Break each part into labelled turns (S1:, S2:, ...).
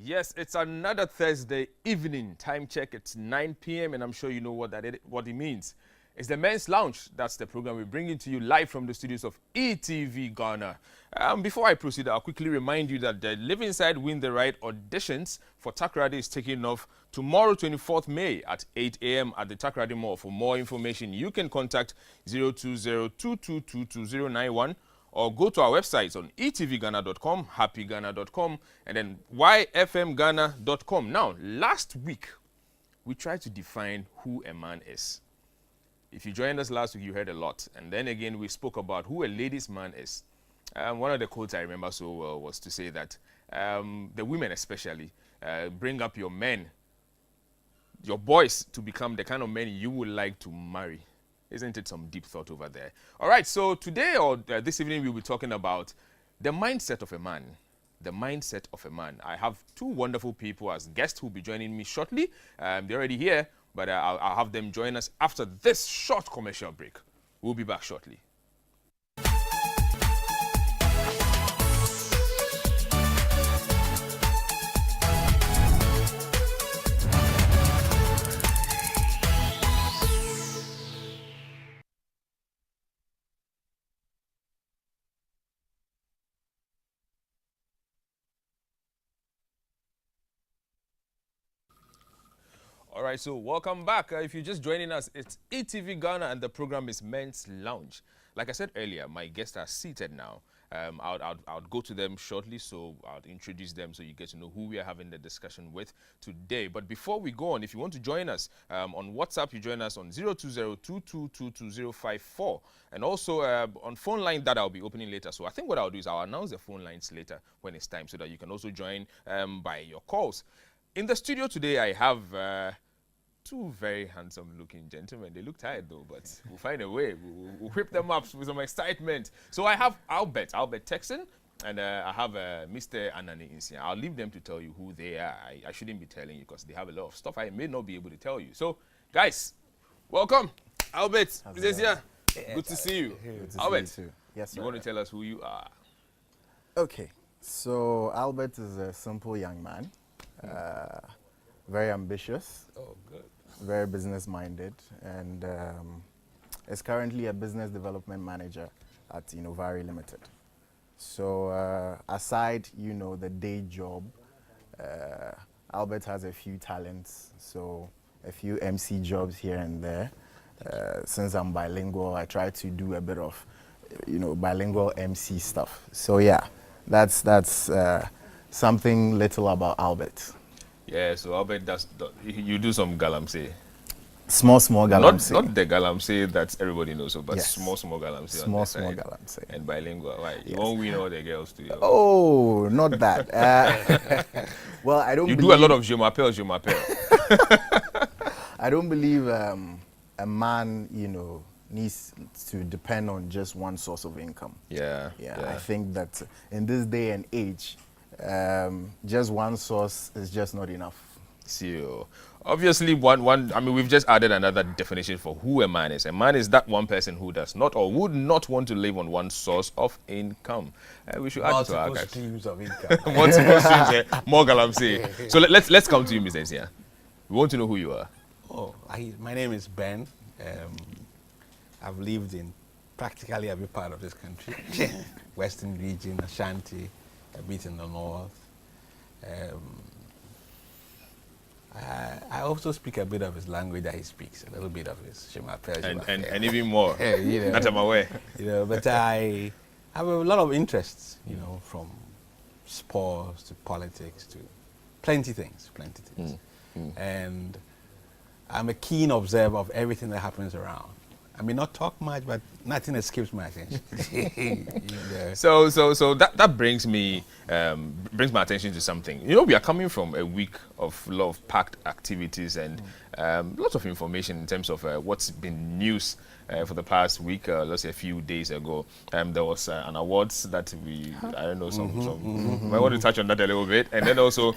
S1: Yes, it's another Thursday evening. Time check, it's 9 p.m. and I'm sure you know what it means. It's the Men's Lounge. That's the program we're bringing to you live from the studios of ETV Ghana. Before I proceed, I'll quickly remind you that the Live Inside Win the Right auditions for Takrady is taking off tomorrow, 24th May at 8 a.m. at the Takrady Mall. For more information, you can contact 020-222-2091 or go to our websites on etvghana.com, happyghana.com, and then yfmghana.com. Now, last week, we tried to define who a man is. If you joined us last week, you heard a lot. And then again, we spoke about who a ladies' man is. One of the quotes I remember so well was to say that the women especially bring up your men, your boys, to become the kind of men you would like to marry. Isn't it some deep thought over there? All right, so today or this evening, we'll be talking about the mindset of a man. The mindset of a man. I have two wonderful people as guests who will be joining me shortly. They're already here, but I'll have them join us after this short commercial break. We'll be back shortly. All right, so welcome back. If you're just joining us, it's ETV Ghana and the program is Men's Lounge. Like I said earlier, my guests are seated now. I'll go to them shortly, so I'll introduce them so you get to know who we are having the discussion with today. But before we go on, if you want to join us on WhatsApp, you join us on 020-222-2054. And also on phone line that I'll be opening later. So I think what I'll do is I'll announce the phone lines later when it's time so that you can also join by your calls. In the studio today, I have two very handsome-looking gentlemen. They look tired, though, but we'll find a way. We'll whip them up with some excitement. So I have Albert Texan, and I have Mr. Anane Insia. I'll leave them to tell you who they are. I shouldn't be telling you because they have a lot of stuff I may not be able to tell you. So, guys, welcome. Albert, Insia, good to see you.
S2: Good to
S1: Albert,
S2: see you too. Yes, sir.
S1: You want to tell us who you are?
S2: Okay, so Albert is a simple young man, very ambitious.
S1: Oh, good.
S2: Very business-minded, and is currently a business development manager at Innovari Limited. So aside, the day job, Albert has a few talents, so a few MC jobs here and there. Since I'm bilingual, I try to do a bit of, bilingual MC stuff. So yeah, that's something little about Albert.
S1: Yeah, so Albert, you do some galamsey.
S2: Small galamsey.
S1: Not the galamsey that everybody knows of, but
S2: yes.
S1: small galamsey.
S2: Small galamsey.
S1: And bilingual. Why?
S2: Yes.
S1: You won't win all the girls to you.
S2: Oh, not that. Well, I don't.
S1: You do a lot of je m'appelle.
S2: I don't believe a man, needs to depend on just one source of income.
S1: Yeah.
S2: I think that in this day and age, just one source is just not enough.
S1: See, obviously, we've just added another definition for who a man is. A man is that one person who does not or would not want to live on one source of income. We should add it to our guys.
S3: Streams of income.
S1: Multiple streams, more galamsey. So let's come to you, Mr. Nsia. We want to know who you are.
S3: Oh, my name is Ben. I've lived in practically every part of this country. Western region, Ashanti, a bit in the north. I also speak a bit of his language that he speaks, a little bit of his Shemapel.
S1: And even more. That I'm aware.
S3: But I have a lot of interests, from sports to politics to plenty things. And I'm a keen observer of everything that happens around. I may not talk much, but nothing escapes my attention.
S1: So that brings my attention to something. We are coming from a week of a lot of packed activities and lots of information in terms of what's been news for the past week. Let's say a few days ago, there was an awards that I don't know, I want to touch on that a little bit, and then also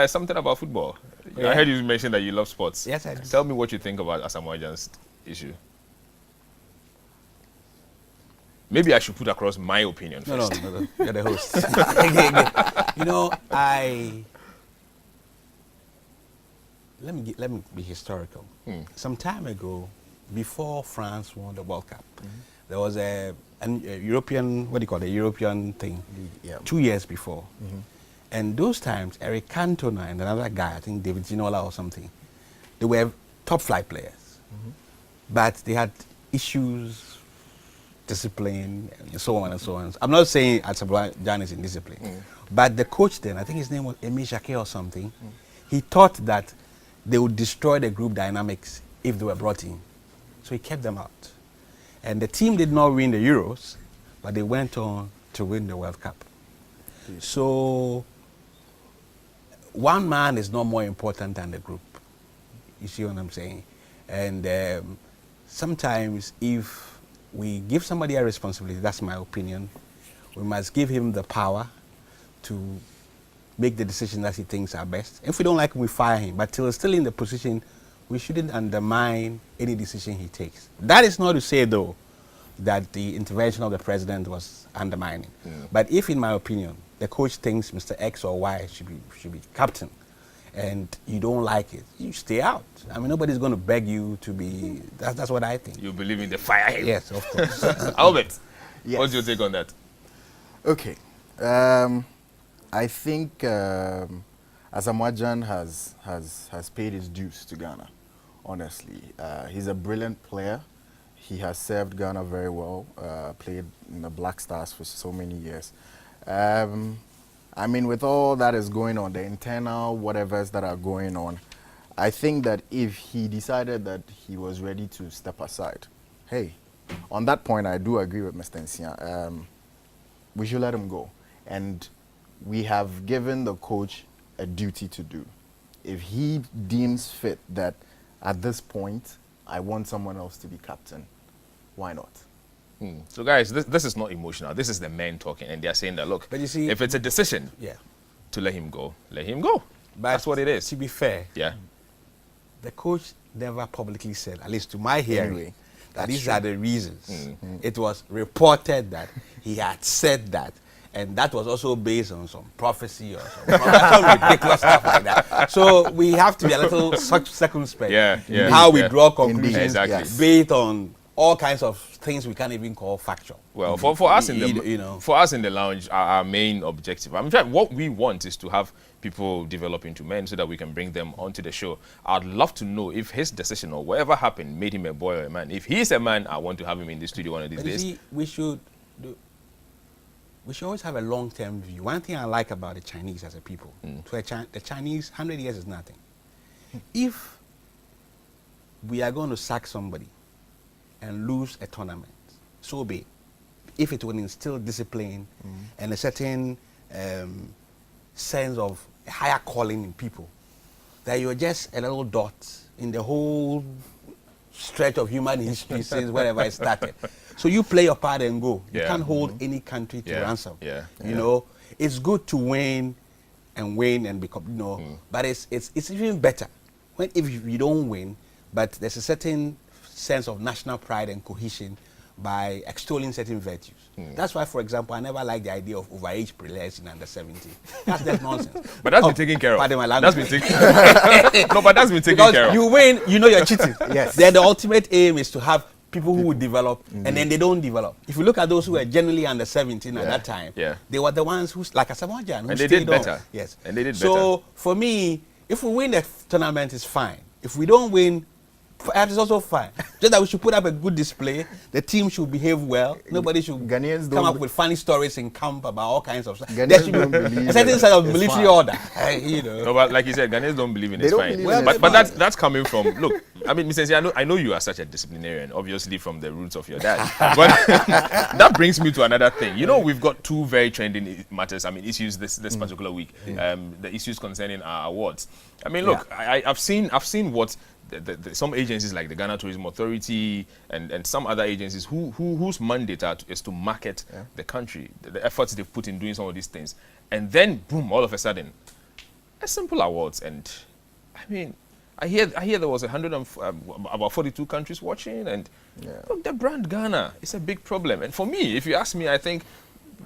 S1: something about football. Yeah. I heard you mention that you love sports.
S3: Yes, I do.
S1: Tell me what you think about Asamoah Gyan's issue. Maybe I should put across my opinion first.
S3: No. You're the host. let me be historical. Some time ago, before France won the World Cup, there was a European, what do you call it, a European thing,
S2: Yeah.
S3: 2 years before. And those times, Eric Cantona and another guy, I think David Ginola or something, they were top flight players. But they had issues, discipline, and so on and so on. I'm not saying Azerbaijan is in discipline, but the coach then, I think his name was Emile Jacquet or something, he thought that they would destroy the group dynamics if they were brought in. So he kept them out. And the team did not win the Euros, but they went on to win the World Cup. So one man is not more important than the group. You see what I'm saying? And sometimes if we give somebody a responsibility, that's my opinion, we must give him the power to make the decisions that he thinks are best. If we don't like him, we fire him. But till he's still in the position, we shouldn't undermine any decision he takes. That is not to say, though, that the intervention of the president was undermining. But if, in my opinion, the coach thinks Mr. X or Y should be captain, and you don't like it, you stay out. I mean, nobody's going to beg you to be. That's what I think.
S1: You believe in the fire him?
S3: Yes, of course.
S1: Albert,
S2: Yes.
S1: what's your take on that?
S2: Okay. I think Asamoah has paid his dues to Ghana, honestly. He's a brilliant player. He has served Ghana very well, played in the Black Stars for so many years. I mean, with all that is going on, the internal whatevers that are going on, I think that if he decided that he was ready to step aside, hey, on that point, I do agree with Mr. Nsia. We should let him go. And we have given the coach a duty to do. If he deems fit that at this point, I want someone else to be captain, why not?
S1: So guys, this is not emotional. This is the men talking, and they're saying that, look,
S3: But you see,
S1: if it's a decision
S3: yeah.
S1: to let him go, let him go.
S3: But
S1: That's what it is.
S3: To be fair,
S1: Yeah.
S3: the coach never publicly said, at least to my hearing,
S2: Anyway,
S3: that
S2: that's
S3: these
S2: true.
S3: are the reasons. It was reported that he had said that, and that was also based on some prophecy or some ridiculous stuff like that. So we have to be a little circumspect
S1: Yeah,
S3: how we
S1: yeah.
S3: draw conclusions
S1: Exactly.
S2: Yes.
S3: based on all kinds of things we can't even call factual.
S1: Well, for us in the
S3: You know.
S1: for us in the lounge, our main objective, in fact, what we want is to have people develop into men so that we can bring them onto the show. I'd love to know if his decision or whatever happened made him a boy or a man. If he's a man, I want to have him in the studio one of these
S3: But you
S1: days.
S3: see, we should always have a long-term view. One thing I like about the Chinese as a people, the Chinese, 100 years is nothing. If we are going to sack somebody and lose a tournament, so be it. If it will instill discipline and a certain sense of a higher calling in people, that you're just a little dot in the whole stretch of human history since wherever it started. So you play your part and go. You
S1: Yeah.
S3: can't hold any country to
S1: Yeah.
S3: ransom.
S1: Yeah.
S3: You know, it's good to win and become, you know, but it's even better when if you don't win, but there's a certain sense of national pride and cohesion by extolling certain virtues. That's why, for example, I never liked the idea of overage players in under 17. That's just nonsense.
S1: But that's been taken care of.
S3: Pardon my
S1: That's
S3: language.
S1: been taken. No, but that's been taken
S3: Because
S1: care of.
S3: you win, you know you're cheating.
S2: Yes.
S3: Then the ultimate aim is to have people who would develop, and then they don't develop. If you look at those who were generally under 17 at that time, they were the ones who, like Asamoah Gyan, who
S1: And they
S3: stayed
S1: did
S3: on.
S1: better.
S3: Yes.
S1: And they did
S3: so
S1: better.
S3: for me, if we win the tournament, it's fine. If we don't win, it's also fine. Just that we should put up a good display. The team should behave well. Nobody should
S2: Ghanaians
S3: come
S2: don't
S3: up with funny stories in camp about all kinds of stuff.
S2: Ghanaians
S3: There should
S2: don't
S3: be
S2: believe
S3: a certain
S2: that
S3: set of
S2: it's
S3: military
S2: fine.
S3: order. You know.
S1: No, but like you said, Ghanaians don't believe in
S2: They
S1: it's
S2: don't
S1: fine.
S2: believe in
S3: it's
S1: But
S3: fine.
S1: that's coming from, look, I mean, Mr. Nsia, I know you are such a disciplinarian, obviously from the roots of your dad. But that brings me to another thing. You know, we've got two very trending matters, I mean, issues this particular week. The issues concerning our awards. I mean, look, I've seen what some agencies like the Ghana Tourism Authority and some other agencies whose mandate is to market the country, the efforts they've put in doing some of these things. And then, boom, all of a sudden, a simple awards. And I mean, I hear there was about 42 countries watching. And look, the brand Ghana is a big problem. And for me, if you ask me, I think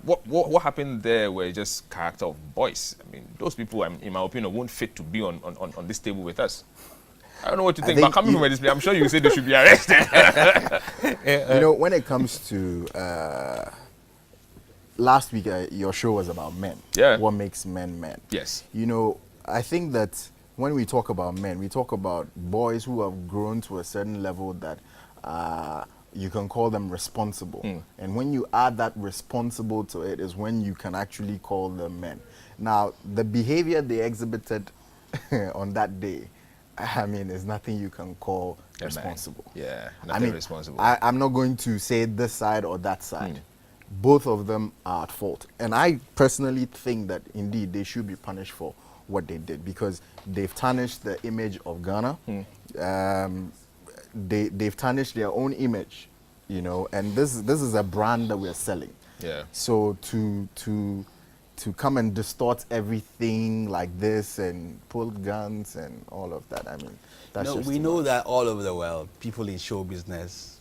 S1: what happened there were just character of boys. I mean, those people, in my opinion, won't fit to be on this table with us. I don't know what you think, but coming from this place, I'm sure you say they should be arrested.
S2: You know, when it comes to last week, your show was about men.
S1: Yeah.
S2: What makes men men?
S1: Yes.
S2: You know, I think that when we talk about men, we talk about boys who have grown to a certain level that you can call them responsible. And when you add that responsible to it is when you can actually call them men. Now, the behavior they exhibited on that day, I mean, there's nothing you can call responsible.
S1: Yeah, nothing responsible.
S2: I'm not going to say this side or that side. Both of them are at fault. And I personally think that, indeed, they should be punished for what they did because they've tarnished the image of Ghana. They've tarnished their own image, you know, and this is a brand that we're selling.
S1: Yeah.
S2: So to come and distort everything like this and pull guns and all of that, I mean, that's just
S3: we
S2: too
S3: know
S2: much.
S3: that all over the world, people in show business,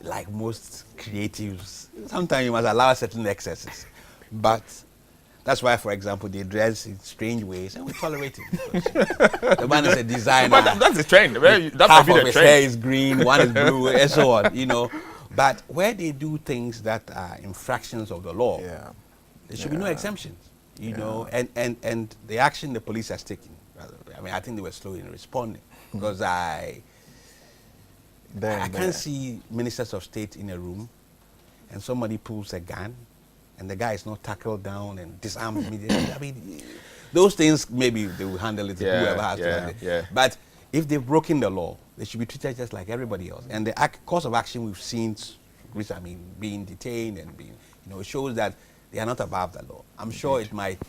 S3: like most creatives, sometimes you must allow certain excesses. But that's why, for example, they dress in strange ways and we tolerate it. The man is a designer.
S1: But that's the trend. That might
S3: Half
S1: be
S3: of
S1: the
S3: his
S1: trend.
S3: hair is green, one is blue, and so on, you know. But where they do things that are infractions of the law,
S2: Yeah.
S3: there should be no exemptions, you know, and the action the police has taken, I mean, I think they were slow in responding because I can't see ministers of state in a room and somebody pulls a gun and the guy is not tackled down and disarmed immediately. I mean, those things, maybe they will handle it, whoever has to handle it. But if they've broken the law, they should be treated just like everybody else. And the course of action we've seen, I mean, being detained and being, you know, it shows that they are not above the law. I'm sure it might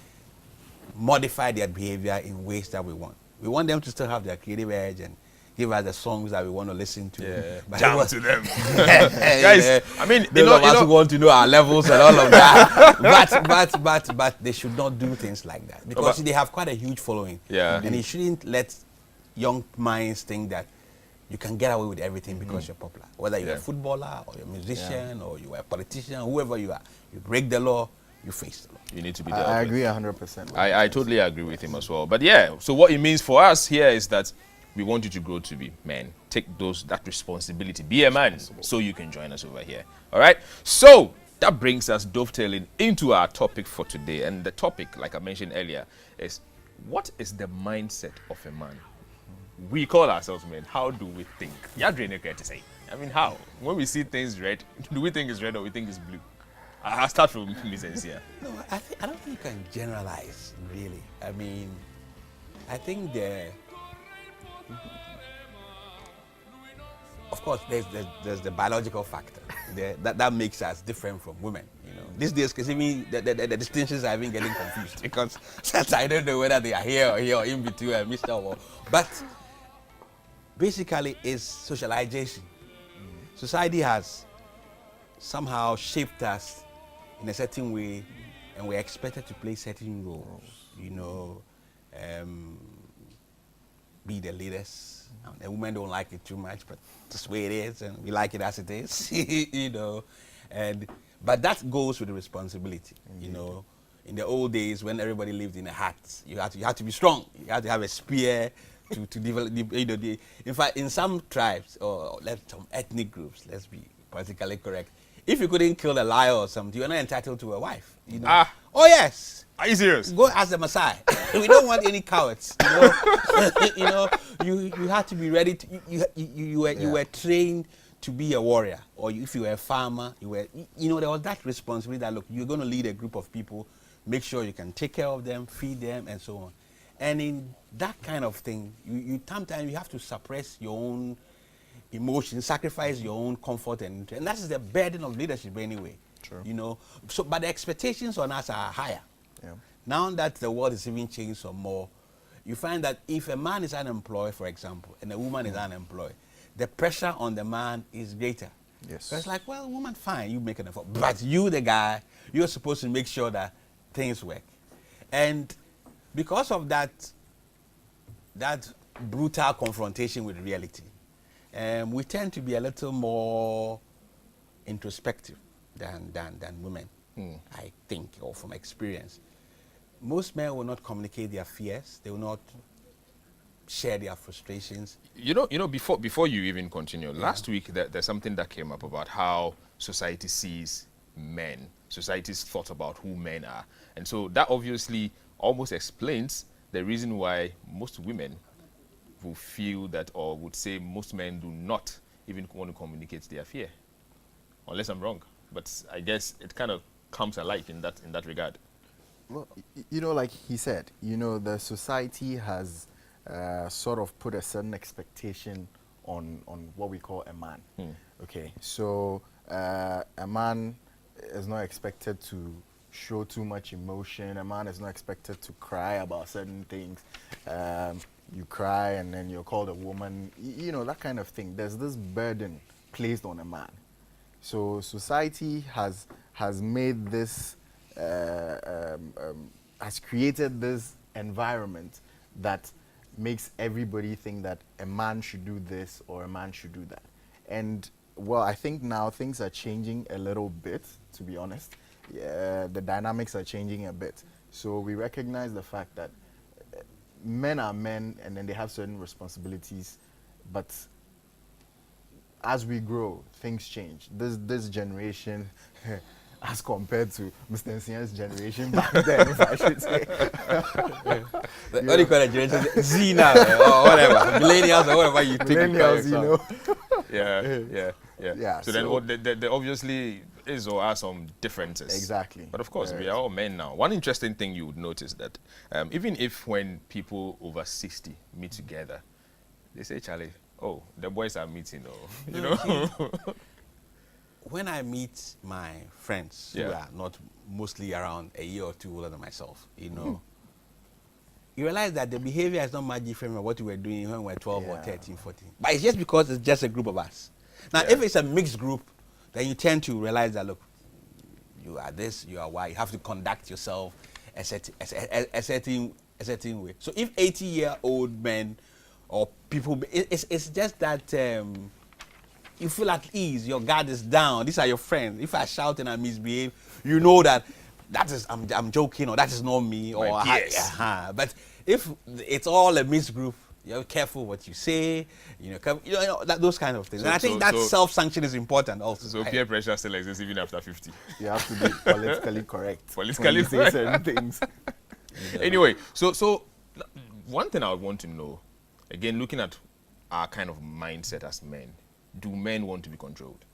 S3: modify their behavior in ways that we want. We want them to still have their creative edge and give us the songs that we want to listen to.
S1: Yeah,
S3: But
S1: jam to them. Guys, I mean,
S3: those of us who want to know our levels and all of that. but they should not do things like that because they have quite a huge following.
S1: Yeah.
S3: And you shouldn't let young minds think that you can get away with everything because you're popular. Whether you're a footballer or you're a musician or you're a politician, whoever you are, you break the law, you face the law.
S1: You need to be dealt
S2: I
S1: with.
S2: agree 100%.
S1: I totally agree with him as well. But yeah, so what it means for us here is that we want you to grow to be men. Take that responsibility. Be a man so you can join us over here. All right? So that brings us dovetailing into our topic for today. And the topic, like I mentioned earlier, is what is the mindset of a man? We call ourselves men. How do we think? To say. I mean, how? When we see things red, do we think it's red or we think it's blue? I'll start from Ms. Nsia.
S3: No, I don't think you can generalize, really. I mean, I think of course, there's the biological factor that makes us different from women. You know, these days, because even the distinctions are even getting confused because I don't know whether they are here or in between, Mr. Or but basically, it's socialization. Society has somehow shaped us in a certain way, and we're expected to play certain roles. You know, be the leaders. The women don't like it too much, but that's the way it is, and we like it as it is. You know, but that goes with the responsibility. You know, in the old days when everybody lived in a hut, you had to be strong. You had to have a spear to develop. You know, in fact, in some tribes or some ethnic groups, let's be politically correct, if you couldn't kill a lion or something, you're not entitled to a wife. You know? Oh yes.
S1: Are you serious?
S3: Go ask the Maasai. We don't want any cowards. You know, you know, you had to be ready. You were trained to be a warrior, or if you were a farmer, you know, there was that responsibility that look, you're going to lead a group of people, make sure you can take care of them, feed them, and so on. And in that kind of thing, sometimes you have to suppress your own emotions, sacrifice your own comfort, and that is the burden of leadership anyway.
S2: True.
S3: You know, so but the expectations on us are higher.
S2: Yeah.
S3: Now that the world is even changed some more, you find that if a man is unemployed, for example, and a woman is unemployed, the pressure on the man is greater.
S2: Yes.
S3: So it's like, well, woman, fine, you make an effort, but you, the guy, you're supposed to make sure that things work. And because of that brutal confrontation with reality, we tend to be a little more introspective. than women, I think, or from experience. Most men will not communicate their fears. They will not share their frustrations.
S1: Before you even continue, last week there's something that came up about how society sees men, society's thought about who men are. And so that obviously almost explains the reason why most women will feel that, or would say most men do not even want to communicate their fear. Unless I'm wrong. But I guess it kind of comes alike in that regard.
S2: Well, like he said, the society has sort of put a certain expectation on what we call a man. Okay, so a man is not expected to show too much emotion. A man is not expected to cry about certain things. You cry and then you're called a woman. That kind of thing. There's this burden placed on a man. So society has made this, has created this environment that makes everybody think that a man should do this or a man should do that. And well, I think now things are changing a little bit, to be honest. The dynamics are changing a bit. So we recognize the fact that men are men and then they have certain responsibilities, but as we grow, things change. This generation, as compared to Mr. Nsian's generation back then, if I should say.
S3: What do you call that generation? Z now, or whatever. Millennials or whatever you think.
S2: Millennials,
S1: Yeah. So then there obviously is or are some differences.
S2: Exactly.
S1: But of course, we are all men now. One interesting thing you would notice that even if when people over 60 meet together, they say, Charlie, oh, the boys are meeting,
S3: When I meet my friends who are not mostly around a year or two older than myself, you realize that the behavior is not much different from what we were doing when we were 12 or 13, 14. But it's just because it's just a group of us. Now, if it's a mixed group, then you tend to realize that, look, you are this, you are Y. You have to conduct yourself a certain way. So if 80-year-old men or people, it's just that you feel at ease, your guard is down, these are your friends. If I shout and I misbehave, you know that is I'm joking, or that is not me, or but if it's all a mixed group, you're careful what you say, those kind of things. And I think that self-sanction is important also.
S1: So peer pressure still exists even after 50.
S2: You have to be politically correct.
S1: Politically
S2: say certain things.
S1: Anyway, so one thing I would want to know, again, looking at our kind of mindset as men, do men want to be controlled?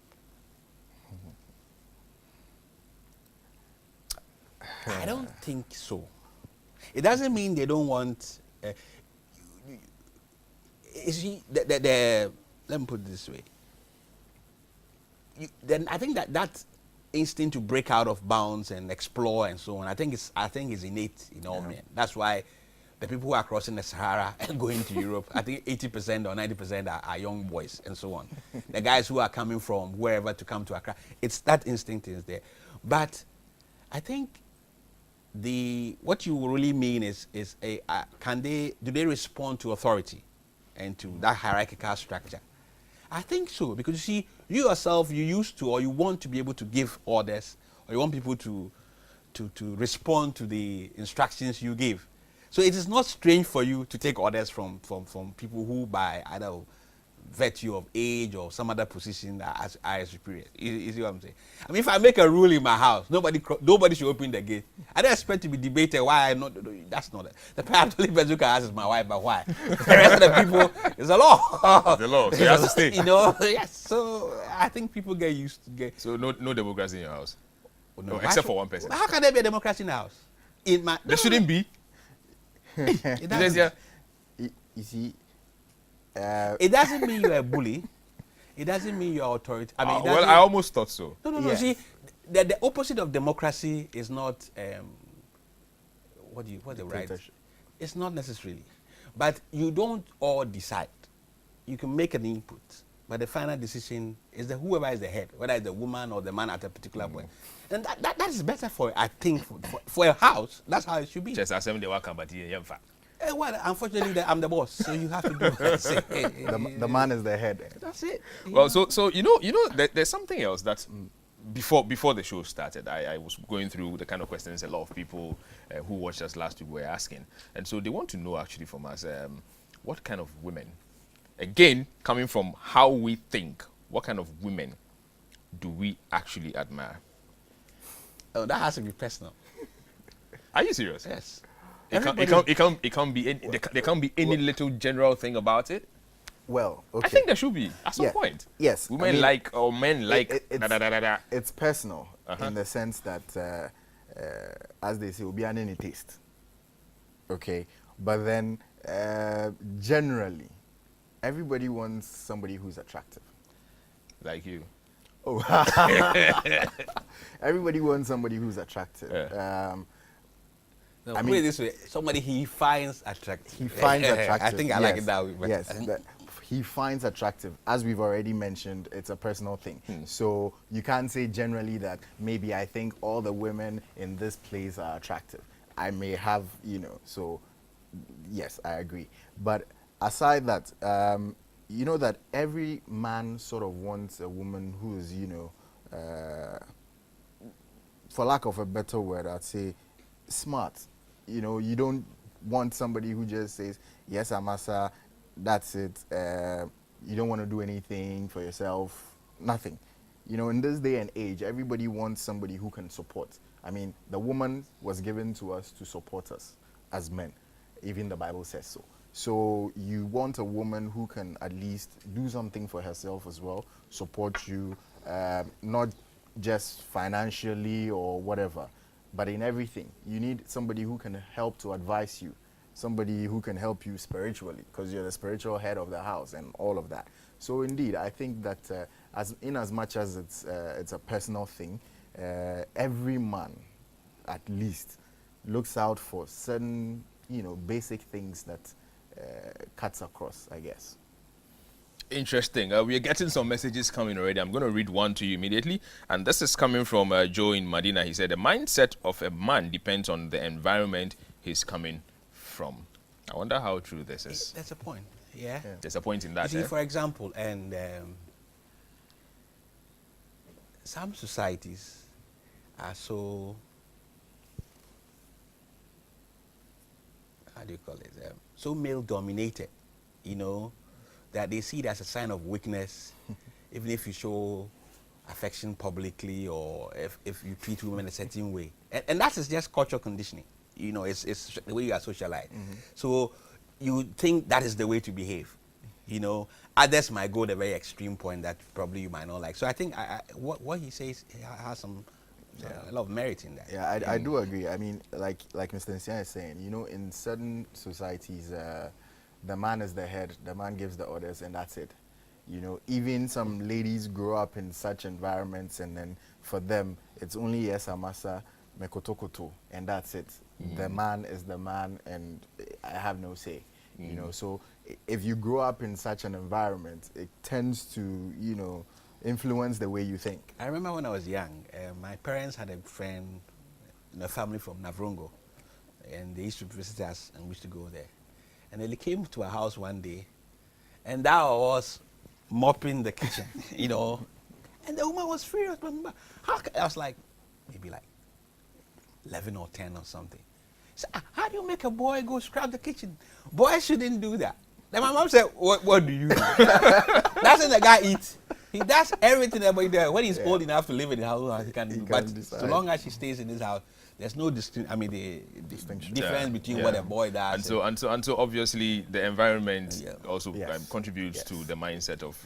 S3: I don't think so. It doesn't mean they don't want. Let me put it this way. Then I think that instinct to break out of bounds and explore and so on, I think is innate in all men. That's why the people who are crossing the Sahara and going to Europe, I think 80% or 90% are young boys and so on. The guys who are coming from wherever to come to Accra, it's that instinct is there. But I think what you really mean is do they respond to authority and to that hierarchical structure? I think so, because you see, you yourself, you used to, or you want to be able to give orders, or you want people to respond to the instructions you give. So it is not strange for you to take orders from people who, by either virtue of age or some other position, are superior. You see what I'm saying? I mean, if I make a rule in my house, nobody should open the gate. I don't expect to be debated why I'm not. That's not it. The only person who can ask is my wife, but why? The rest of the people, it's a law.
S1: The law. So you have to stay.
S3: Yes. So I think people get used to get.
S1: So no democracy in your house. No, except for one person.
S3: How can there be a democracy in the house?
S1: There shouldn't be.
S2: You see.
S3: It doesn't mean you're a bully. It doesn't mean you're authority. I mean,
S1: I almost thought so.
S3: No. Yes. See, the opposite of democracy is not what's the right? It's not necessarily, but you don't all decide. You can make an input, but the final decision is whoever is the head, whether it's the woman or the man at a particular point. And that is better I think for a house. That's how it should be.
S1: Just assembly work, but
S3: well, unfortunately, I'm the boss, so you have to do what I say.
S2: The man is the head.
S3: That's it.
S1: Well, so there's something else that before the show started, I was going through the kind of questions a lot of people who watched us last week were asking, and so they want to know actually from us what kind of women, again coming from how we think, what kind of women do we actually admire?
S3: Oh, that has to be personal.
S1: Are you serious?
S3: Yes.
S1: It can't be any, there can't be any little general thing about it.
S2: Well, okay.
S1: I think there should be at some
S2: Yeah.
S1: point.
S2: Yes.
S1: Women
S2: I mean,
S1: like or men like
S2: it's,
S1: da, da, da, da, da.
S2: it's personal in the sense that, as they say, will be an any taste. Okay, but then generally, everybody wants somebody who's attractive.
S1: Like you.
S2: Oh, everybody wants somebody who's attractive.
S1: Yeah.
S3: No,
S2: I
S3: put
S2: mean-
S3: it this way, somebody he finds attractive.
S2: He finds attractive.
S3: I think I like it that way. But
S2: Yes,
S3: I think-
S2: that he finds attractive. As we've already mentioned, it's a personal thing. So you can't say generally that maybe I think all the women in this place are attractive. I may have, so yes, I agree. But aside that, you know that every man sort of wants a woman who is, for lack of a better word, I'd say smart. You don't want somebody who just says, yes, Amasa, that's it. You don't want to do anything for yourself, nothing. In this day and age, everybody wants somebody who can support. I mean, the woman was given to us to support us as men. Even the Bible says so. So you want a woman who can at least do something for herself as well, support you, not just financially or whatever, but in everything. You need somebody who can help to advise you, somebody who can help you spiritually, because you're the spiritual head of the house and all of that. So indeed, I think that as much as it's a personal thing, every man at least looks out for certain basic things that cuts across, I guess.
S1: Interesting. We are getting some messages coming already. I'm going to read one to you immediately. And this is coming from Joe in Medina. He said, the mindset of a man depends on the environment he's coming from. I wonder how true this is.
S3: That's a point. Yeah.
S1: There's a point in that.
S3: You see, for example, and some societies are so, how do you call it? So male dominated, that they see it as a sign of weakness, even if you show affection publicly or if you treat women a certain way. And that is just cultural conditioning. It's the way you are socialized. So you think that is the way to behave. Others might go the very extreme point that probably you might not like. So I think what he says has a lot of merit in that.
S2: Yeah, I do agree. I mean, like Mr. Nsia is saying, in certain societies, the man is the head, the man gives the orders, and that's it. Even some ladies grow up in such environments, and then for them, it's only yes, amasa, mekotokoto, and that's it. The man is the man, and I have no say. So if you grow up in such an environment, it tends to, influence the way you think.
S3: I remember when I was young, my parents had a friend, a family from Navrongo, and they used to visit us, and we used to go there. And then they came to our house one day, and that was mopping the kitchen, and the woman was furious. I was like, maybe like 11 or 10 or something. She said, how do you make a boy go scrub the kitchen? Boys shouldn't do that. Then my mom said, what do you do? That's when the guy eats. He does everything that boy does. When he's old enough to live in the house, he can do. But
S2: decide.
S3: so long as he stays in his house, there's no distinction difference between what a boy does.
S1: And so obviously the environment also
S2: Yes.
S1: contributes to
S2: Yes.
S1: the mindset of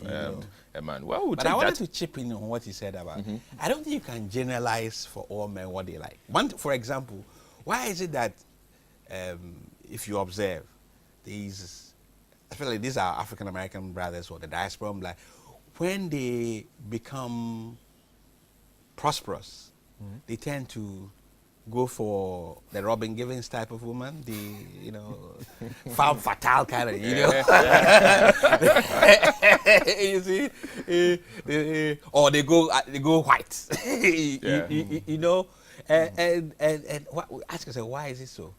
S1: a man. Well, we'll
S3: But
S1: take
S3: I wanted
S1: that.
S3: to chip in on what he said about. I don't think you can generalize for all men what they like. For example, why is it that if you observe especially these are African American brothers or the diaspora, like when they become prosperous, they tend to go for the Robin Givens type of woman, the femme fatale kind of, you see, or they go white, and ask yourself, why is it so,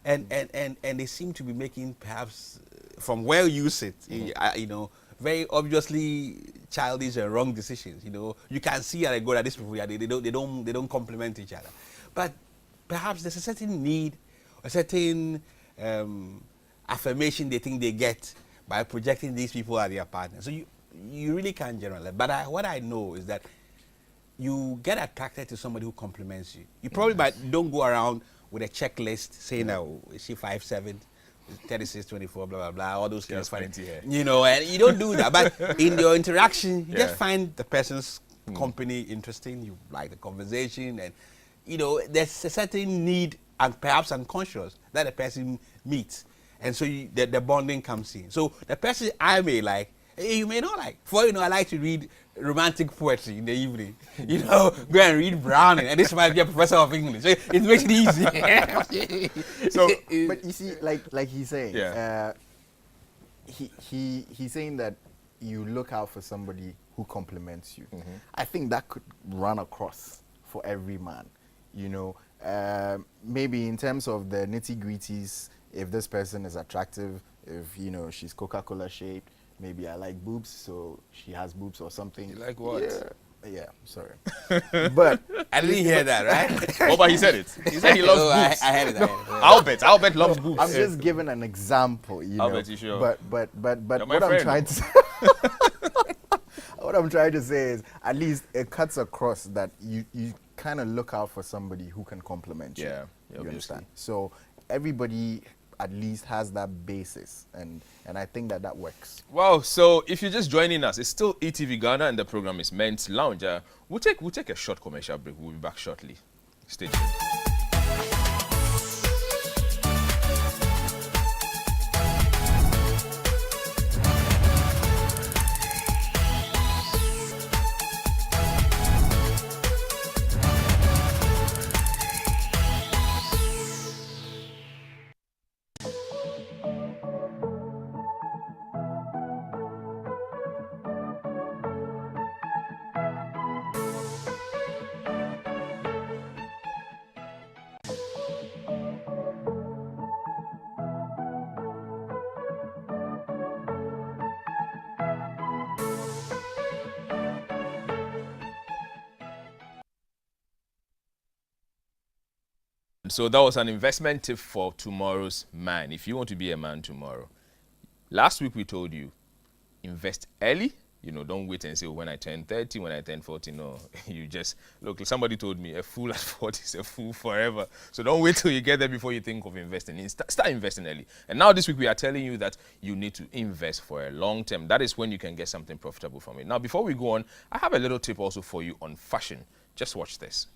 S3: and they seem to be making perhaps from where you sit, very obviously childish and wrong decisions. You know, you can see at a go that these people, they don't complement each other. But perhaps there's a certain need, a certain affirmation they think they get by projecting these people as their partners. So you really can't generalize. But what I know is that you get attracted to somebody who compliments you. You probably don't go around with a checklist saying, "Oh, is she 5'7", 36, 24, blah blah blah," all those things. You know, and you don't do that. But in your interaction, you just find the person's company interesting. You like the conversation, and you know there's a certain need, and perhaps unconscious, that a person meets, and so the bonding comes in. So the person I may like, you may not like. For you know, I like to read romantic poetry in the evening. You know, go and read Browning, and this might be a professor of English. So it makes it easy.
S2: So, but you see, like he's saying, he's saying that you look out for somebody who compliments you. I think that could run across for every man. You know, maybe in terms of the nitty-gritties, if this person is attractive, if you know she's Coca-Cola shaped. Maybe I like boobs, so she has boobs or something.
S1: You like what?
S2: Yeah, sorry. But
S3: I didn't hear that, right?
S1: Oh, but he said it. He said he loves boobs.
S3: I heard it.
S1: Albert loves boobs.
S2: I'm just giving an example, you know.
S1: Albert, you sure?
S2: But
S1: You're my
S2: what I'm
S1: friend.
S2: trying to say, what I'm trying to say is, at least it cuts across that you kind of look out for somebody who can compliment you.
S1: Yeah,
S2: you
S1: obviously.
S2: understand? So everybody at least has that basis, and I think that works.
S1: Wow, so if you're just joining us, it's still ETV Ghana and the program is Men's Lounge. We'll take a short commercial break. We'll be back shortly. Stay tuned. So that was an investment tip for tomorrow's man. If you want to be a man tomorrow, last week we told you, invest early. You know, don't wait and say, oh, when I turn 30, when I turn 40. No, you just, look, somebody told me a fool at 40 is a fool forever. So don't wait till you get there before you think of investing. Start investing early. And now this week we are telling you that you need to invest for a long term. That is when you can get something profitable from it. Now, before we go on, I have a little tip also for you on fashion. Just watch this.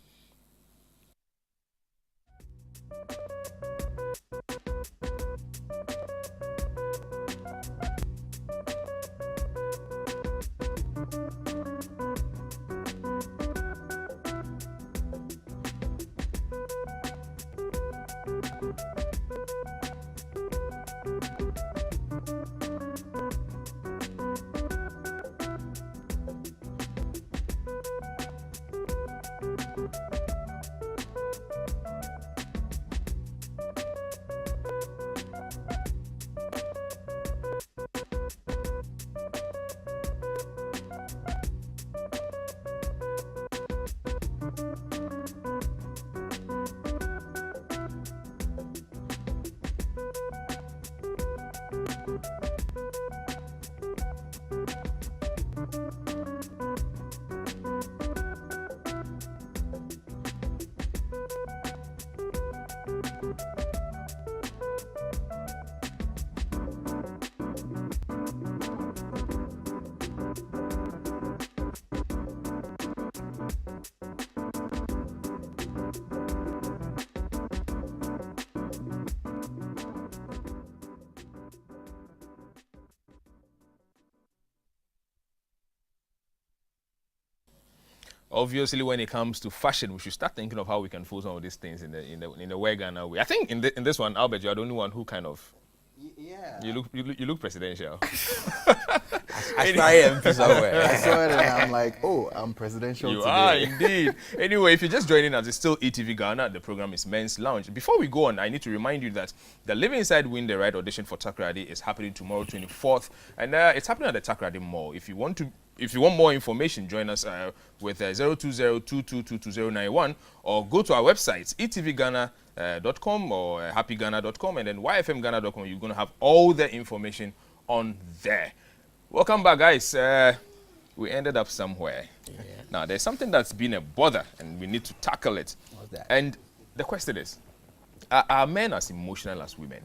S1: Obviously, when it comes to fashion, we should start thinking of how we can fool some of these things in the way Ghana way. I think in this one, Albert, you're the only one who kind of you look presidential.
S3: Aspiring MP somewhere.
S2: I saw it and I'm like, oh, I'm presidential
S1: You
S2: today.
S1: are indeed. Anyway, if you're just joining us, it's still ETV Ghana. The program is Men's Lounge. Before we go on, I need to remind you that the Living Inside Win the Right audition for Takrady is happening tomorrow, 24th, and it's happening at the Takrady Mall. If you want more information, join us with 02022222091 or go to our websites, etvghana.com or happyghana.com, and then yfmghana.com. You're going to have all the information on there. Welcome back, guys. We ended up somewhere.
S3: Yeah.
S1: Now, there's something that's been a bother, and we need to tackle it.
S3: What's that?
S1: And the question is, are men as emotional as women?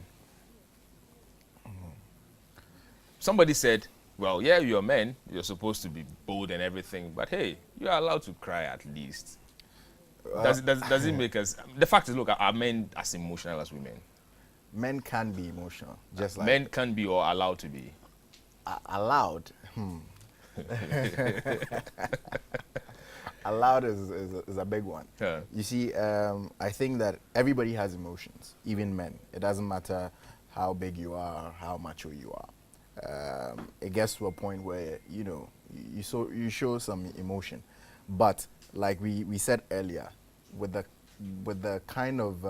S1: Somebody said, well, yeah, you're men. You're supposed to be bold and everything, but hey, you're allowed to cry at least. Does it make us... The fact is, look, are men as emotional as women?
S2: Men can be emotional, just like
S1: Men can be or allowed to be.
S2: allowed. Allowed is a big one.
S1: Yeah.
S2: You see, I think that everybody has emotions, even men. It doesn't matter how big you are, or how macho you are. It gets to a point where you show some emotion, but like we said earlier, with the kind of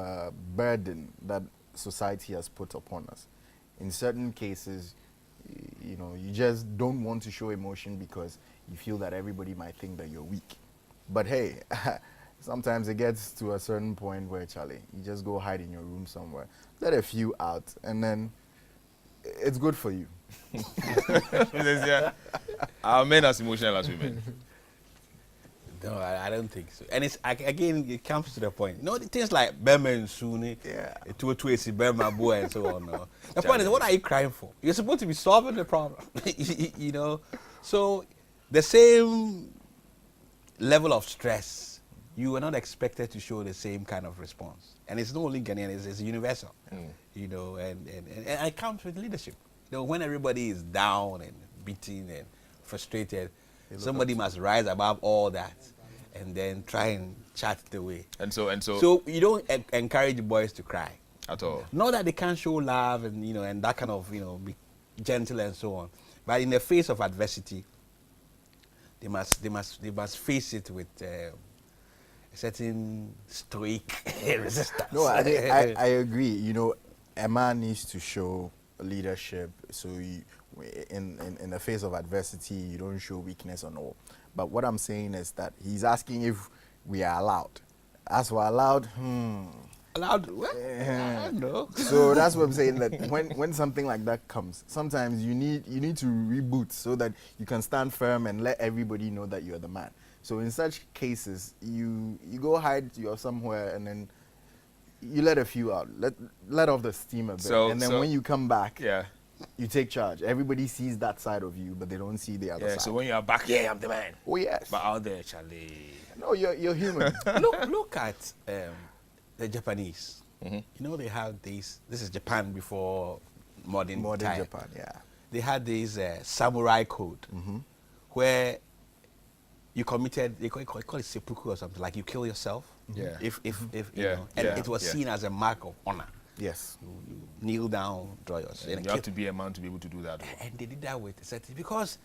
S2: burden that society has put upon us, in certain cases, you just don't want to show emotion because you feel that everybody might think that you're weak. But hey, sometimes it gets to a certain point where, Charlie, you just go hide in your room somewhere, let a few out, and then it's good for you.
S1: Are men as emotional as women?
S3: No, I don't think so. And again, it comes to the point. Things like Burma and Sunni,
S2: Yeah.
S3: Burma boy, and so on. No. The point is, what are you crying for? You're supposed to be solving the problem. So the same level of stress, you are not expected to show the same kind of response. And it's not only Ghanaian, it's universal. And it comes with leadership. When everybody is down and beaten and frustrated, somebody must rise above all that and then try and chat the way. So you don't encourage boys to cry
S1: at all.
S3: Not that they can't show love and and that kind of be gentle and so on, but in the face of adversity, they must face it with a certain stoic resistance.
S2: No, I agree. A man needs to show leadership, so in the face of adversity, you don't show weakness and all. But what I'm saying is that he's asking if we are allowed. As for allowed,
S3: Allowed? What? I don't know.
S2: So that's what I'm saying, that when something like that comes, sometimes you need to reboot so that you can stand firm and let everybody know that you're the man. So in such cases, you go hide somewhere and then you let a few out, let off the steam a bit, and then when you come back, you take charge. Everybody sees that side of you, but they don't see the other side.
S1: So when you are back, I'm the man.
S2: Oh yes.
S1: But out there, Charlie.
S2: No, you're human.
S3: Look at the Japanese.
S1: Mm-hmm.
S3: They have these. This is Japan before modern time.
S2: Japan, yeah.
S3: They had this samurai code where you committed. They call it seppuku or something. Like you kill yourself.
S1: Yeah.
S3: If it was seen as a mark of honor.
S2: Yes.
S3: You kneel down, draw yourself.
S1: And you have to be a man to be able to do that.
S3: And they did that with because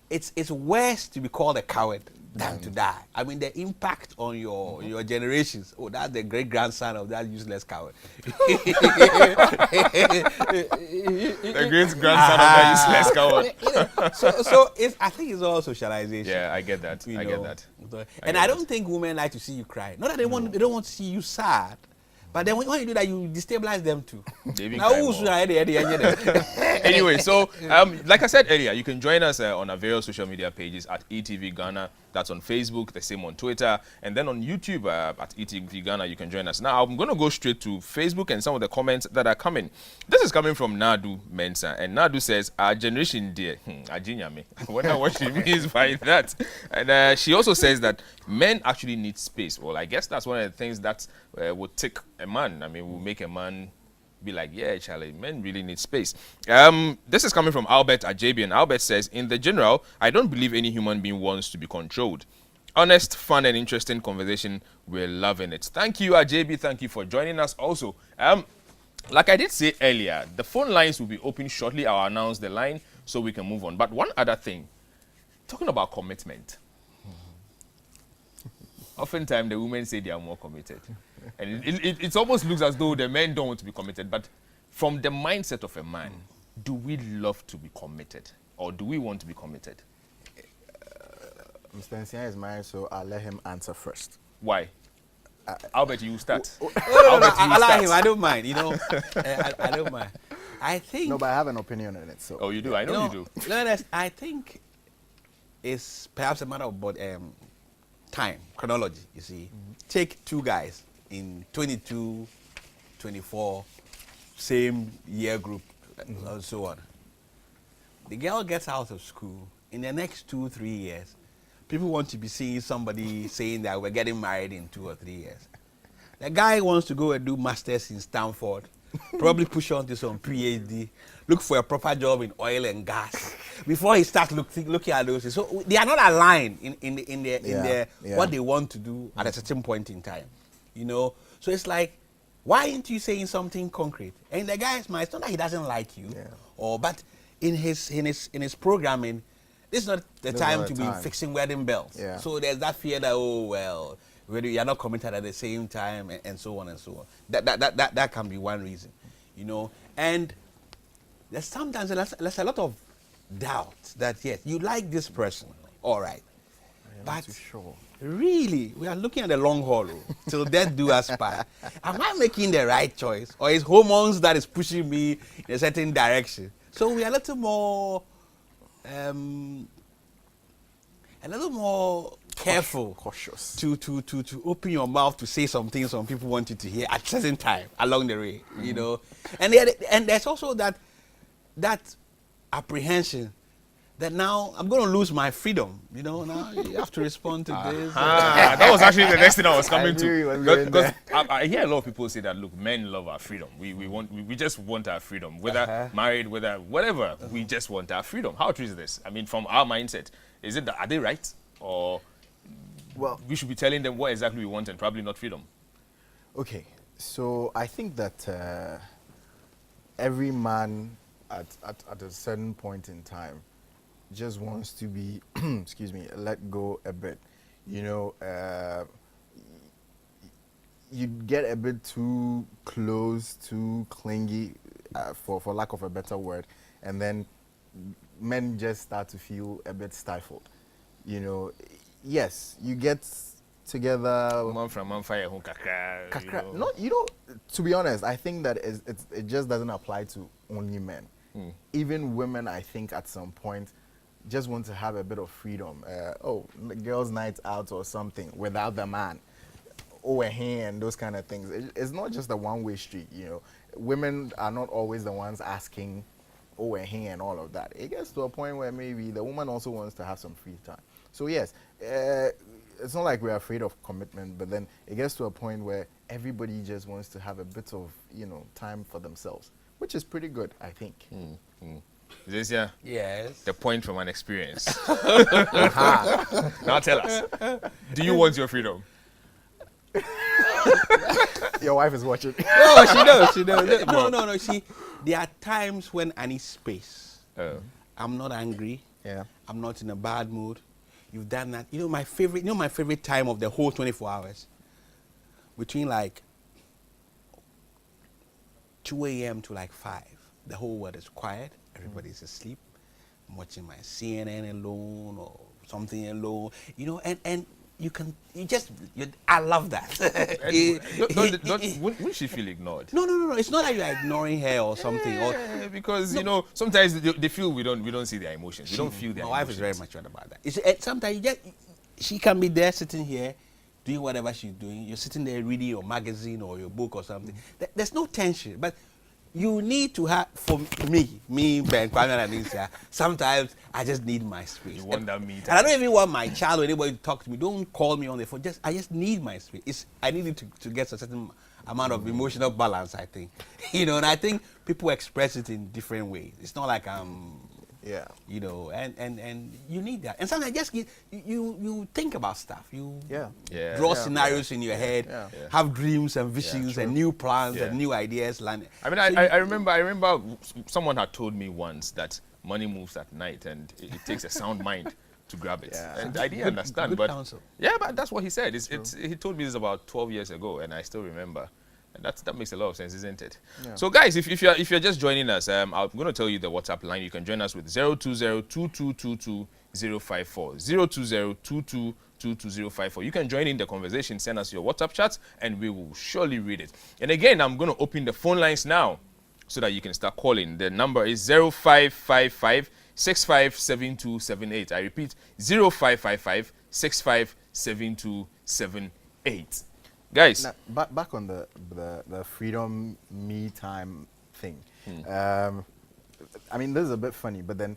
S3: it's worse to be called a coward than to die. I mean, the impact on your generations. Oh, that's the great grandson of that useless coward.
S1: The great grandson of that useless coward.
S3: So I think it's all socialization.
S1: Yeah, I get that. I get that.
S3: And I don't think women like to see you cry. Not that they don't want to see you sad. But then when you do that, you destabilize them too.
S1: Anyway, so like I said earlier, you can join us on our various social media pages at ETV Ghana. That's on Facebook, the same on Twitter, and then on YouTube at ETV Ghana. You can join us. Now I'm going to go straight to Facebook and some of the comments that are coming. This is coming from Nadu Mensa, and Nadu says, "Our generation, dear, ajinyame." I wonder what she means by that. And she also says that men actually need space. Well, I guess that's one of the things that would take a man. I mean, will make a man be like, yeah, Charlie, men really need space. This is coming from Albert Ajabi, and Albert says, in the general, I don't believe any human being wants to be controlled. Honest, fun, and interesting conversation. We're loving it. Thank you, Ajabi. Thank you for joining us also. Like I did say earlier, the phone lines will be open shortly. I'll announce the line so we can move on. But one other thing, talking about commitment. Oftentimes the women say they are more committed. And it almost looks as though the men don't want to be committed. But from the mindset of a man, do we love to be committed? Or do we want to be committed?
S2: Mr. Nsia is married, so I'll let him answer first.
S1: Why? I'll bet you start.
S3: I like him. I don't mind. You know, I don't mind. I think.
S2: No, but I have an opinion on it. So.
S1: Oh, you do? I know you do.
S3: No, I think it's perhaps a matter of time, chronology, you see. Take two guys in 22, 24, same year group, and so on. The girl gets out of school. In the next 2-3 years, people want to be seeing somebody saying that we're getting married in 2 or 3 years. The guy wants to go and do masters in Stanford, probably push on to some PhD, look for a proper job in oil and gas before he starts looking at those. So they are not aligned in their what they want to do at a certain point in time, you know. So it's like, why aren't you saying something concrete? And the guy is it's not that he doesn't like you, but in his programming, this is not the time to be fixing wedding bells. Yeah. So there's that fear that, oh well, you're not committed at the same time, and so on and so on. That can be one reason, you know. And there's sometimes there's a lot of doubt that yes, you like this person, all right, but
S2: too sure.
S3: Really, we are looking at the long haul till death do us part. Am I making the right choice, or is hormones that is pushing me in a certain direction? So we are a little more careful,
S2: cautious
S3: to open your mouth to say some things some people want you to hear at certain time along the way, you know. And there's also that apprehension that now I'm going to lose my freedom, you know. Now you have to respond to this.
S1: That was actually the next thing I was coming
S2: to.
S1: Because I hear a lot of people say that, look, men love our freedom. We just want our freedom, whether married, whatever. We just want our freedom. How true is this? I mean, from our mindset, is it that, are they right, or we should be telling them what exactly we want and probably not freedom?
S2: Okay, so I think that every man at a certain point in time just wants to be, excuse me, let go a bit. You know, you get a bit too close, too clingy, for lack of a better word, and then men just start to feel a bit stifled. You know, yes, you get together. To be honest, I think that it just doesn't apply to only men. Even women, I think, at some point, just want to have a bit of freedom. Girls' night out or something without the man. And those kind of things. It's not just a one-way street, you know. Women are not always the ones asking and all of that. It gets to a point where maybe the woman also wants to have some free time. So yes, it's not like we're afraid of commitment, but then it gets to a point where everybody just wants to have a bit of, you know, time for themselves, which is pretty good, I think.
S1: Yes. The point from an experience. Now tell us, do you want your freedom?
S2: Your wife is watching.
S3: No, she knows. No. See, there are times when I need space. I'm not angry.
S2: Yeah.
S3: I'm not in a bad mood. You've done that. You know my favorite time of the whole 24 hours? Between like 2 a.m. to like 5. The whole world is quiet. Everybody's asleep. I'm watching my CNN alone or something alone. You know, and I love that.
S1: Wouldn't she feel ignored?
S3: No. It's not like you're ignoring her or something.
S1: Because you know, sometimes they feel we don't see their emotions. We don't feel their emotions.
S3: My wife is very mature about that. Sometimes she can be there sitting here doing whatever she's doing. You're sitting there reading your magazine or your book or something. There's no tension, but you need to have, for me, Ben, Kwame, and Anisia, sometimes I just need my space.
S1: You want that me time.
S3: And I don't even want my child or anybody to talk to me. Don't call me on the phone. I just need my space. I need it to get a certain amount of emotional balance, I think. You know, and I think people express it in different ways. It's not like you know, and you need that. And sometimes just you think about stuff. You draw scenarios in your head, have dreams and visions and new plans and new ideas.
S1: I mean, I remember someone had told me once that money moves at night, and it takes a sound mind to grab it.
S2: Yeah.
S1: And I didn't understand,
S3: good
S1: but
S3: counsel.
S1: yeah, but that's what he said. He told me this about 12 years ago, and I still remember. And that makes a lot of sense, isn't it?
S2: Yeah.
S1: So, guys, if you're just joining us, I'm going to tell you the WhatsApp line. You can join us with 020-2222-054, 020-2222-054. You can join in the conversation. Send us your WhatsApp chat, and we will surely read it. And again, I'm going to open the phone lines now, so that you can start calling. The number is 0555 657278. I repeat, 0555 657278. Guys.
S2: Now, back on the freedom me time thing. I mean, this is a bit funny, but then,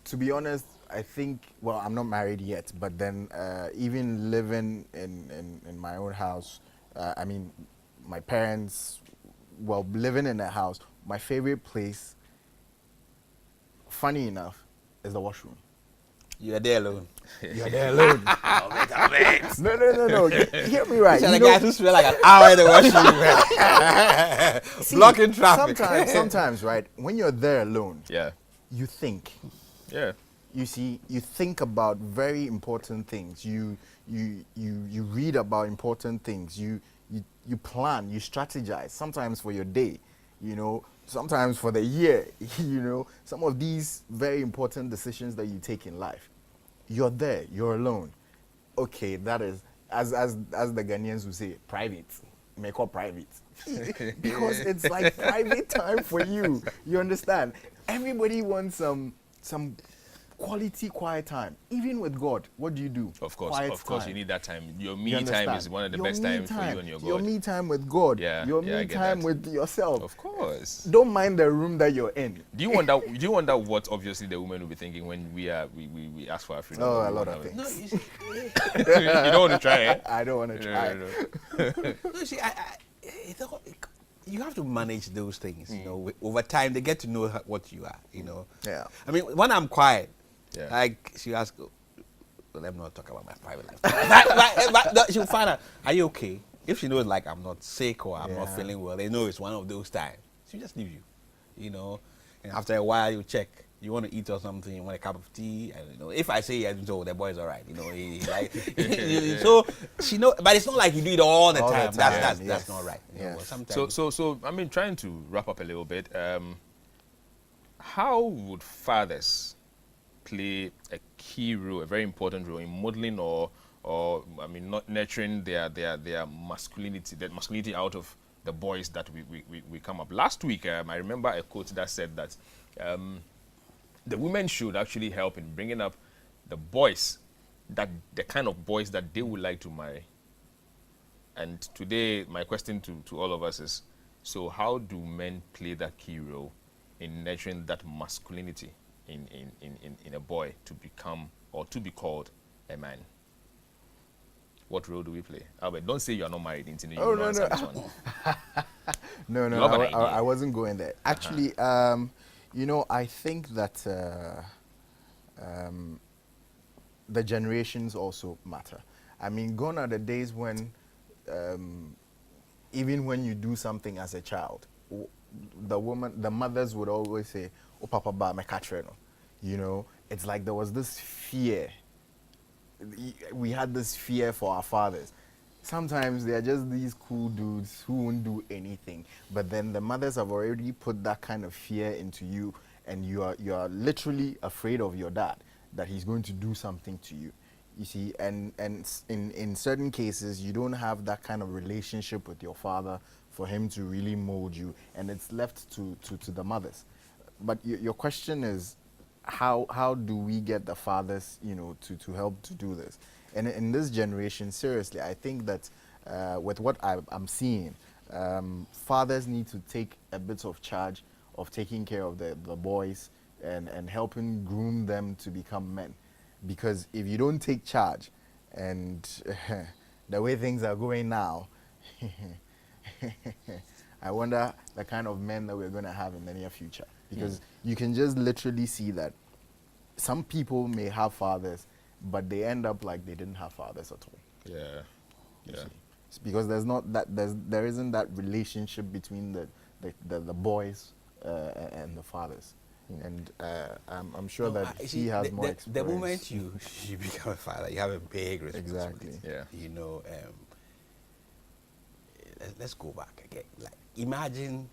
S2: to be honest, I think, well, I'm not married yet, but then even living in my own house, I mean, my parents, well, living in a house, my favorite place, funny enough, is the washroom.
S3: You're there alone.
S2: You're there alone. No. Hear me right.
S3: These are the guys who spend like an hour in the washroom, blocking traffic.
S2: Sometimes, right, when you're there alone,
S1: Yeah.
S2: you think.
S1: Yeah.
S2: You see, you think about very important things. You read about important things. You plan. You strategize. Sometimes for your day, sometimes for the year. Some of these very important decisions that you take in life. You're there. You're alone. Okay, that is as the Ghanaians would say, private. Make up private. Because it's like private time for you. You understand? Everybody wants some quality quiet time. Even with God, what do you do?
S1: Of course,
S2: quiet
S1: you
S2: time.
S1: need that time. Your
S2: You
S1: me time
S2: understand?
S1: is one of the
S2: Your
S1: best
S2: me
S1: times for you and your God.
S2: Your me time with God.
S1: Yeah,
S2: Your
S1: yeah, I
S2: me
S1: get
S2: time
S1: that.
S2: with yourself.
S1: Of course.
S2: Don't mind the room that you're in.
S1: Do you wonder what obviously the women will be thinking when we ask for our freedom?
S2: Oh,
S1: Or
S2: a
S1: we
S2: lot
S1: wanna
S2: of
S1: have it?
S2: things.
S3: No, you see,
S1: You don't want to try it?
S2: I don't want to try.
S1: No.
S3: no, see, you have to manage those things. Over time, they get to know what you are.
S2: Yeah.
S3: I mean, when I'm quiet,
S1: Yeah.
S3: like she asks, well, let me not talk about my private life. but she'll find out, are you okay? If she knows like I'm not sick or I'm not
S2: Yeah.
S3: feeling well, they know it's one of those times. She'll just leave you, And after a while, you check. You want to eat or something? You want a cup of tea? And, if I say yes, so the boy's all right. He like so she know, but it's not like you do it all the
S2: All the
S3: time.
S2: time,
S3: That's
S2: yes.
S3: not right.
S2: Yes.
S3: Sometimes
S1: So I mean, trying to wrap up a little bit. How would fathers play a key role, a very important role in modeling or I mean, not nurturing their masculinity, that masculinity out of the boys that we come up. Last week, I remember a quote that said that the women should actually help in bringing up the boys, the kind of boys that they would like to marry. And today, my question to all of us is, so how do men play that key role in nurturing that masculinity in a boy to become or to be called a man? What role do we play? Albert, don't say you are not married. You
S2: Oh,
S1: don't
S2: no.
S1: answer this one.
S2: No,
S1: You have an idea.
S2: I wasn't going there. Actually, I think that the generations also matter. I mean, gone are the days when, even when you do something as a child, the mothers would always say, "Oh, Papa, ba me katre no." It's like there was this fear. We had this fear for our fathers. Sometimes they are just these cool dudes who won't do anything. But then the mothers have already put that kind of fear into you, and you are literally afraid of your dad, that he's going to do something to you. You see, and in certain cases, you don't have that kind of relationship with your father for him to really mold you, and it's left to the mothers. But your question is, how do we get the fathers, to help to do this? And in this generation, seriously, I think that with what I'm seeing, fathers need to take a bit of charge of taking care of the boys and helping groom them to become men. Because if you don't take charge, and the way things are going now, I wonder the kind of men that we're going to have in the near future. Because you can just literally see that some people may have fathers, but they end up like they didn't have fathers at all.
S1: Yeah.
S2: See? It's because there isn't that relationship between the boys and the fathers. And I'm sure
S3: No,
S2: that
S3: you
S2: he
S3: see,
S2: has more
S3: the
S2: experience.
S3: moment you become a father, you have a big responsibility.
S2: Exactly.
S1: Yeah.
S3: You know, let's go back again. Like, imagine.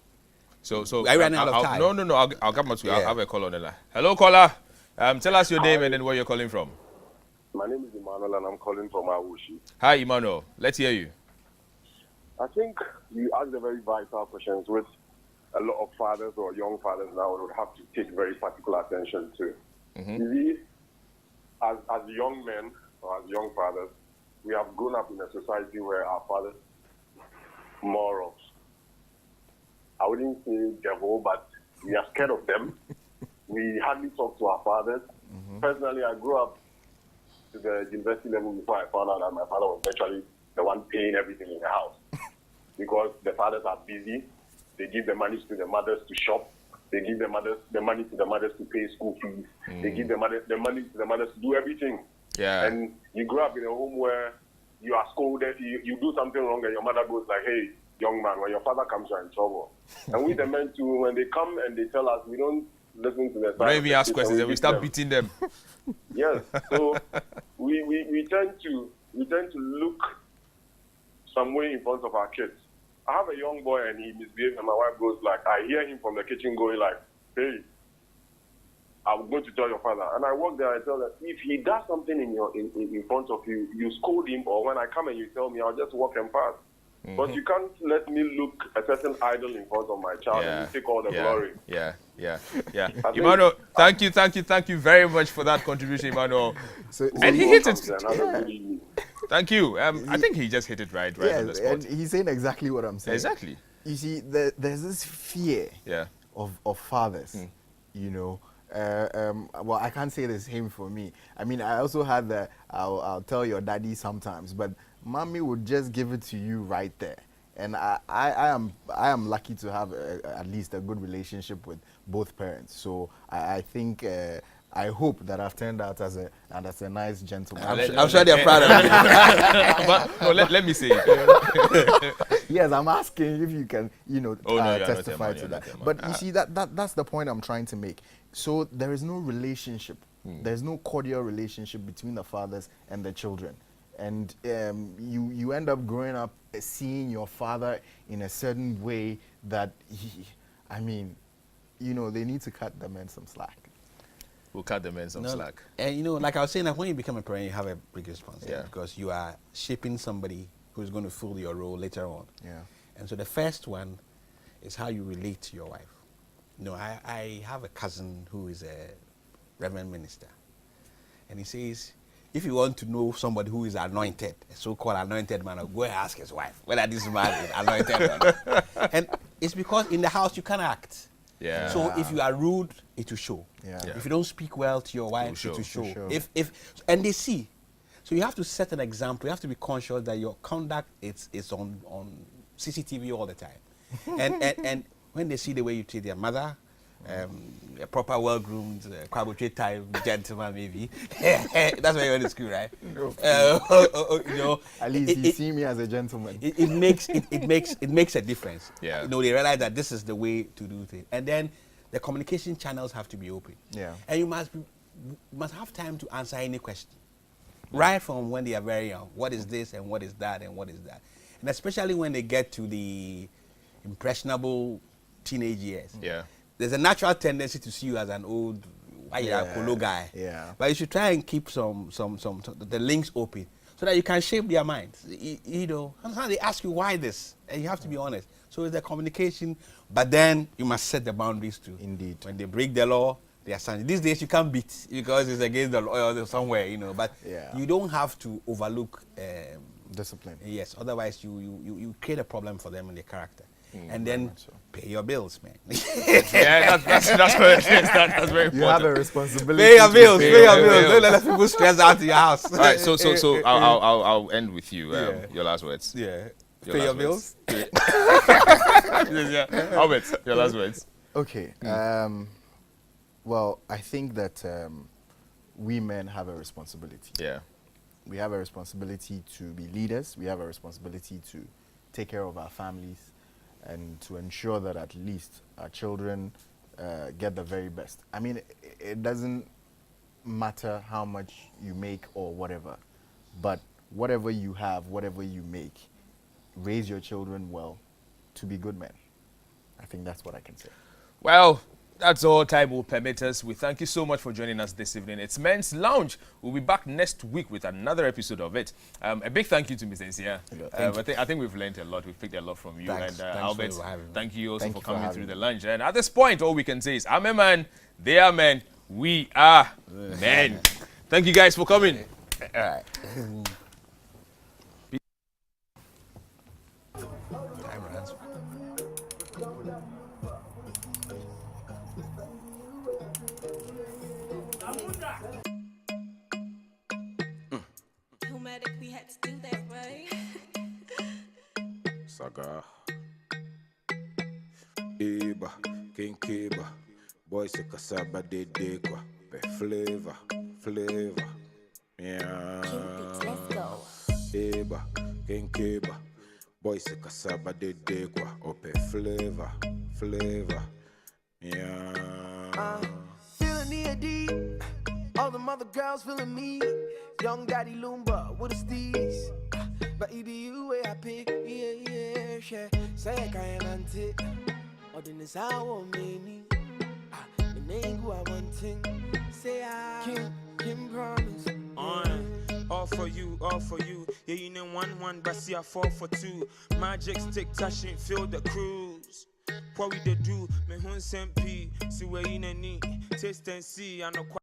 S1: So
S3: Are you running out of time?
S1: No. I'll come back to you. I'll
S3: Yeah.
S1: have a call on the line. Hello, caller. Tell us your name and then where you're calling from.
S4: My name is Emmanuel and I'm calling from Awushi.
S1: Hi, Emmanuel. Let's hear you.
S4: I think you asked a very vital questions which a lot of fathers or young fathers now would have to take very particular attention to. You see, as young men or as young fathers, we have grown up in a society where our fathers more of, I wouldn't say devil, but we are scared of them. We hardly talk to our fathers. Personally, I grew up to the university level before I found out that my father was virtually the one paying everything in the house. Because the fathers are busy, they give the money to the mothers to shop, they give the money to the mothers to pay school fees, they give the money to the mothers to do everything.
S1: Yeah.
S4: And you grow up in a home where you are scolded, you do something wrong and your mother goes like, hey, young man, when your father comes, you're in trouble. And we the men too, when they come and they tell us, we don't listen to the
S1: We don't even ask questions and we start beating them.
S4: Yes, so we tend to look some way in front of our kids. I have a young boy and he misbehaves and my wife goes like, I hear him from the kitchen going like, hey, I'm going to tell your father. And I walk there and I tell them, if he does something in front of you, you scold him, or when I come and you tell me, I'll just walk and pass. But you can't let me look a certain idol in front of my child and you take all the glory.
S1: Yeah. Emmanuel, thank you very much for that contribution, Emmanuel. And he hit it. Thank you. I think he just hit it right on the spot.
S2: And he's saying exactly what I'm saying.
S1: Exactly.
S2: You see, there's this fear of fathers, you know. Well, I can't say the same for me. I mean, I also had the, I'll tell your daddy sometimes, but mommy would just give it to you right there. And I am lucky to have at least a good relationship with both parents. So I think, I hope that I've turned out as a nice gentleman.
S3: I'm sure they're proud of you.
S1: But no, let me say it.
S2: Yes, I'm asking if you can, testify to that.
S1: Not
S2: But you see, that's the point I'm trying to make. So there is no relationship. There's no cordial relationship between the fathers and the children. And you end up growing up seeing your father in a certain way that, they need to cut the men some slack.
S1: We'll cut the men some slack.
S3: And like I was saying, that when you become a parent, you have a big responsibility.
S1: Yeah.
S3: Because you are shaping somebody who's going to fill your role later on.
S2: Yeah.
S3: And so the first one is how you relate to your wife. I have a cousin who is a Reverend minister. And he says, if you want to know somebody who is anointed, a so-called anointed man, go and ask his wife whether this man is anointed or not. And it's because in the house you can't act.
S1: Yeah.
S3: So if you are rude, it will show.
S2: Yeah.
S3: If you don't speak well to your wife, it will show. And they see. So you have to set an example. You have to be conscious that your conduct is on CCTV all the time. and when they see the way you treat their mother, a proper, well-groomed, Kwabuche type gentleman, maybe. That's why you went to school, right?
S2: No. At least you see me as a gentleman.
S3: It makes a difference.
S1: Yeah.
S3: They realize that this is the way to do things, and then the communication channels have to be open.
S2: Yeah.
S3: And you must have time to answer any question, right from when they are very young. What is this and what is that and what is that, and especially when they get to the impressionable teenage years.
S1: Yeah.
S3: There's a natural tendency to see you as an old polo guy.
S2: Yeah.
S3: But you should try and keep the links open so that you can shape their minds. Sometimes they ask you why this, and you have to be honest. So it's the communication, but then you must set the boundaries too.
S2: Indeed.
S3: When they break the law, they are signed. These days you can't beat because it's against the law or somewhere, But you don't have to overlook
S2: discipline.
S3: Yes, otherwise you create a problem for them in their character. And then pay your bills, man.
S1: Yeah, that's correct. That's very important.
S2: You have a responsibility.
S3: Pay your bills.
S1: Pay your bills.
S3: Don't let people stress out in your house.
S1: All right, so I'll end with you. Your last words.
S3: Yeah.
S1: Your
S3: Pay your
S1: last
S3: bills.
S1: words. Yeah. Albert, your last words.
S2: Okay. Well, I think that we men have a responsibility.
S1: Yeah.
S2: We have a responsibility to be leaders. We have a responsibility to take care of our families and to ensure that at least our children get the very best. I mean, it doesn't matter how much you make or whatever, but whatever you have, whatever you make, raise your children well to be good men. I think that's what I can say.
S1: Well, that's all time will permit us. We thank you so much for joining us this evening. It's Men's Lounge. We'll be back next week with another episode of it. A big thank you to Mr. Nsia. I think we've learned a lot. We've picked a lot from you.
S3: Thanks.
S1: And
S3: Thanks
S1: Albert,
S3: for having me.
S1: thank you also
S2: Thank
S1: for
S2: you for
S1: coming
S2: having
S1: through
S2: me.
S1: the lunch. And at this point, all we can say is, I'm a man, they are men, we are men. Thank you guys for coming.
S3: All right. Time runs.
S5: We had to do that, right?
S6: Saga. Eba, King Kiba. Boys se kasaba de kwa. Be flavor. Yeah.
S5: Let's go.
S6: Eba, King Kiba. Boys se kasaba de kwa. Ope flavor. Yeah.
S7: Feeling the AD, all the mother girls feeling me. Young Daddy Loomba with a steez. But EBU way I pick, yeah. Say I can't anti. Or then it's our many. The name who I want to say I Kim promise.
S8: All for you. Yeah, you know 1-1, but see I 4 for 2. Magic stick touching, feel the cruise. What we they do, me hun sempi, see where in any taste and see, I know.